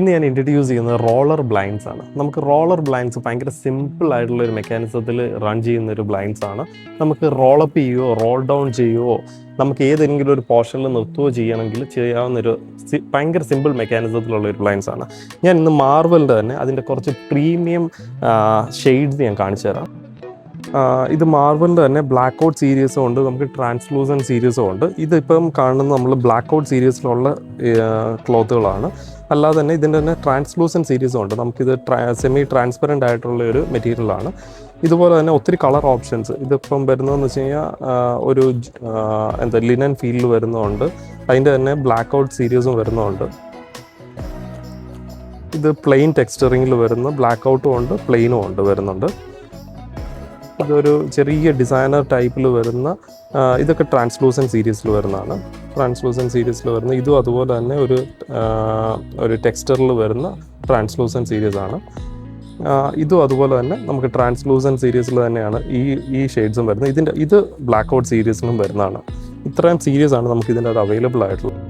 ഇന്ന് ഞാൻ ഇൻട്രൊഡ്യൂസ് ചെയ്യുന്നത് റോളർ ബ്ലൈൻഡ്സ് ആണ്. നമുക്ക് റോളർ ബ്ലൈൻഡ്സ് ഭയങ്കര സിമ്പിൾ ആയിട്ടുള്ള ഒരു മെക്കാനിസത്തിൽ റൺ ചെയ്യുന്ന ഒരു ബ്ലൈൻഡ്സ് ആണ്. നമുക്ക് റോളപ്പ് ചെയ്യുകയോ റോൾ ഡൗൺ ചെയ്യുകയോ നമുക്ക് ഏതെങ്കിലും ഒരു പോർഷനിൽ നിർത്തുകയോ ചെയ്യണമെങ്കിൽ ചെയ്യാവുന്നൊരു ഭയങ്കര സിമ്പിൾ മെക്കാനിസത്തിലുള്ള ഒരു ബ്ലൈൻഡ്സ് ആണ്. ഞാൻ ഇന്ന് മാർവലിൻ്റെ തന്നെ അതിൻ്റെ കുറച്ച് പ്രീമിയം ഷെയ്ഡ്സ് ഞാൻ കാണിച്ചു തരാം. ഇത് മാർവലിൻ്റെ തന്നെ ബ്ലാക്ക് ഔട്ട് സീരീസും ഉണ്ട്, നമുക്ക് ട്രാൻസ്ലൂസൻ സീരീസും ഉണ്ട്. ഇതിപ്പം കാണുന്നത് നമ്മൾ ബ്ലാക്ക് ഔട്ട് സീരീസിലുള്ള ക്ലോത്തുകളാണ്. അല്ലാതെ തന്നെ ഇതിൻ്റെ തന്നെ ട്രാൻസ്ലൂസൻ സീരീസും ഉണ്ട്. നമുക്കിത് സെമി ട്രാൻസ്പെറൻ്റ് ആയിട്ടുള്ള ഒരു മെറ്റീരിയലാണ്. ഇതുപോലെ തന്നെ ഒത്തിരി കളർ ഓപ്ഷൻസ് ഇതിപ്പം വരുന്നതെന്ന് വെച്ച് കഴിഞ്ഞാൽ ലിനൻ ഫീൽഡിൽ വരുന്നതുണ്ട്. അതിൻ്റെ തന്നെ ബ്ലാക്ക് ഔട്ട് സീരീസും വരുന്നതുണ്ട്. ഇത് പ്ലെയിൻ ടെക്സ്ചറിങ്ങിൽ വരുന്ന ബ്ലാക്ക് ഔട്ടും ഉണ്ട്, പ്ലെയിനും ഉണ്ട് വരുന്നുണ്ട്. ഇതൊരു ചെറിയ ഡിസൈനർ ടൈപ്പിൽ വരുന്ന ഇതൊക്കെ ട്രാൻസ്ലൂസൻ സീരീസിൽ വരുന്നതാണ്. ട്രാൻസ്ലൂസൻ സീരീസിൽ വരുന്ന ഇതും അതുപോലെ തന്നെ ഒരു ടെക്സ്ചറിൽ വരുന്ന ട്രാൻസ്ലൂസൻ സീരീസാണ്. ഇതും അതുപോലെ തന്നെ നമുക്ക് ട്രാൻസ്ലൂസൻ സീരീസിൽ തന്നെയാണ് ഈ ഷെയ്ഡ്സും വരുന്നത്. ഇത് ബ്ലാക്ക് ഔട്ട് സീരീസിലും വരുന്നതാണ്. ഇത്രയും സീരീസാണ് നമുക്ക് ഇതിൻ്റെ അത് അവൈലബിൾ ആയിട്ടുള്ളത്.